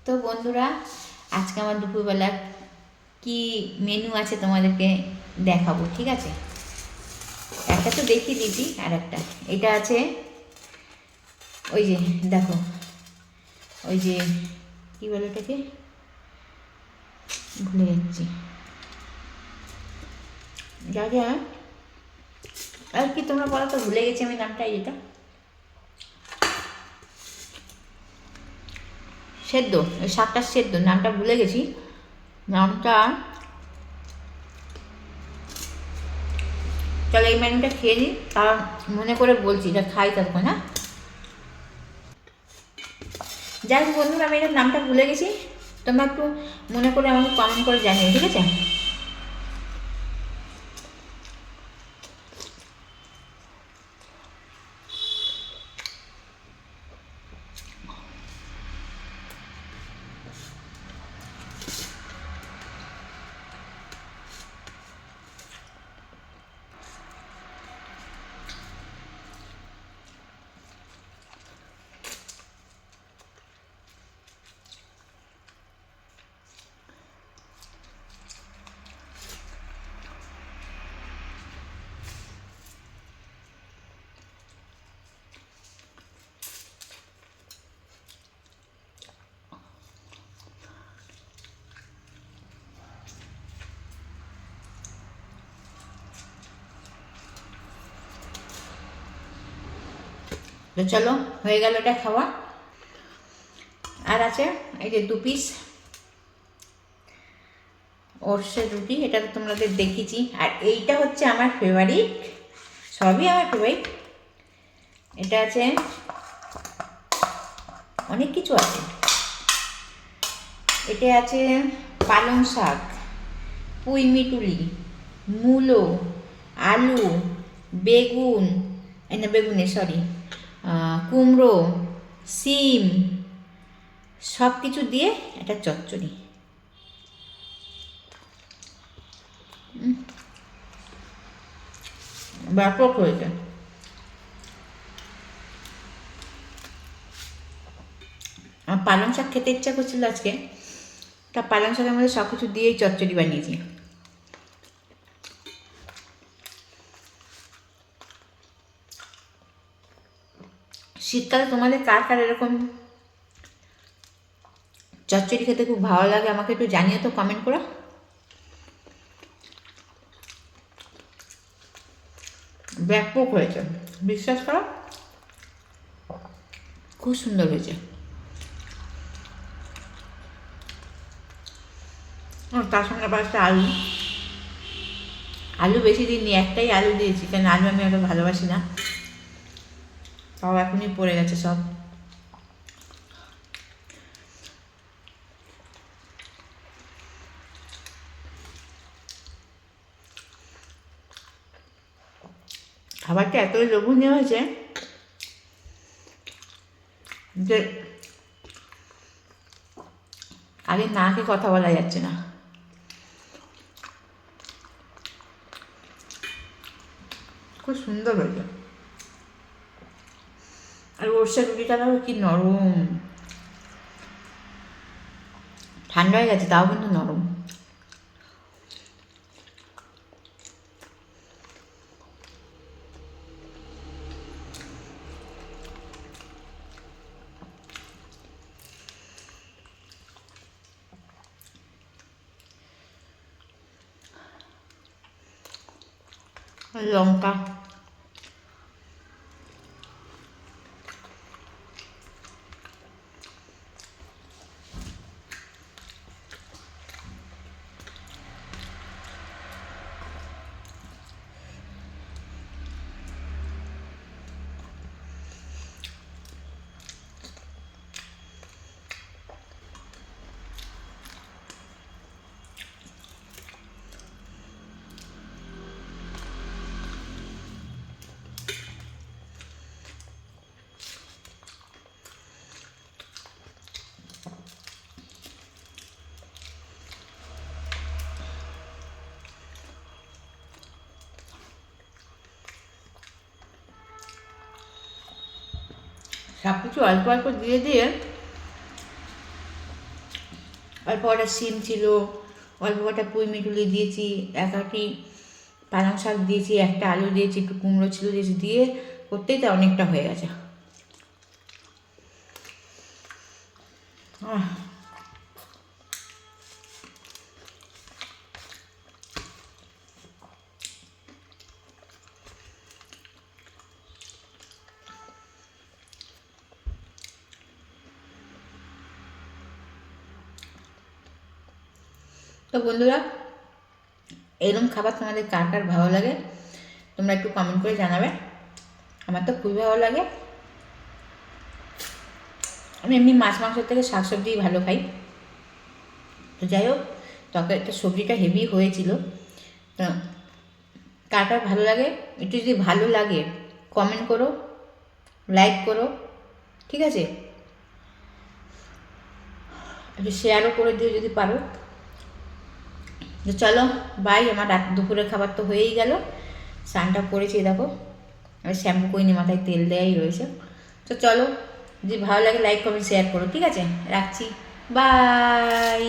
তো বন্ধুরা, আজকে আমার দুপুরবেলা কি মেনু আছে তোমাদেরকে দেখাবো, ঠিক আছে? একটা তো দেখিয়ে দিয়েছি, আর একটা এটা আছে। ওই যে দেখো, ওই যে কী বলে ওটাকে, ভুলে যাচ্ছি। যা যা আর কি তোমরা বলো তো, ভুলে গেছি আমি নামটা। এটা সেদ্ধ, ওই শাকটা সেদ্ধ, নামটা ভুলে গেছি। নামটা, চলো এই মেনুটা খেয়ে নিই, কারণ মনে করে বলছি, এটা খাই তখন। হ্যাঁ, যাই হোক বন্ধুরা, আমি এটার নামটা ভুলে গেছি। তোমরা একটু মনে করে আমাকে কমেন্ট করে জানিও, ঠিক আছে? তো চলো, হয়ে গেল এটা খাওয়া। আর আছে এই যে 2 পিস ওটসের রুটি, এটা তো তোমাদের দেখিয়েছি। আর এইটা হচ্ছে আমার ফেভারিট, সবই আমার ফেভারিট। এটা আছে, অনেক কিছু আছে। এটা আছে পালং শাক, পুঁই মিটুলি, মূলো, আলু, বেগুন, এই না বেগুনে সরি, কুমড়ো, সিম, সব কিছু দিয়ে একটা চচ্চড়ি। ব্যাপক হয়েছে। আমার পালং শাক খেতে ইচ্ছা করছিল আজকে, তা পালং শাকের মধ্যে সব কিছু দিয়েই চচ্চড়ি বানিয়েছি। শীতকালে তোমাদের কার কার এরকম চচ্চড়ি খেতে খুব ভালো লাগে, আমাকে একটু জানিও তো কমেন্ট করো। ব্যাপক হয়েছে, বিশ্বাস করো, খুব সুন্দর হয়েছে। তার সঙ্গে আবার একটা আলু, আলু বেশি দিইনি, একটাই আলু দিয়েছি, কারণ আলু আমি অত ভালোবাসি না। তাও এখনই পড়ে গেছে সব। খাবারটা এতই লোভনীয় হয়েছে যে আগে না খেয়ে কথা বলা যাচ্ছে না। খুব সুন্দর হয়েছে। আর ওরসের রুটিটা দেখো কি নরম, ঠান্ডা হয়ে গেছে তাও কিন্তু নরম। আর লঙ্কা, সব কিছু অল্প অল্প দিয়ে দিয়ে অল্প কটা শিম ছিল, অল্প কটা পুঁই মিটুলি দিয়েছি, এক আটি পালং শাক দিয়েছি, একটা আলু দিয়েছি, একটু কুমড়ো ছিল দিয়েছি, দিয়ে করতেই তো অনেকটা হয়ে গেছে। তো বন্ধুরা, এরকম খাবার তোমাদের কার কার ভালো লাগে তোমরা একটু কমেন্ট করে জানাবে। আমার তো খুবই ভালো লাগে। আমি এমনি মাছ মাংসের থেকে শাকসবজিই ভালো খাই। তো যাই হোক, তরকারিটা সবজিটা হেভি হয়েছিল। তো কার কার ভালো লাগে একটু যদি ভালো লাগে কমেন্ট করো, লাইক করো, ঠিক আছে? একটু শেয়ারও করে দিও যদি পারো। তো চলো বাই, আমার রাত দুপুরের খাবার তো হয়েই গেল। স্নানটা করেছি দেখো, আর শ্যাম্পু করিনি, মাথায় তেল দেওয়াই রয়েছে। তো চলো, যদি ভালো লাগে লাইক কমেন্ট শেয়ার করো, ঠিক আছে? রাখছি, বাই।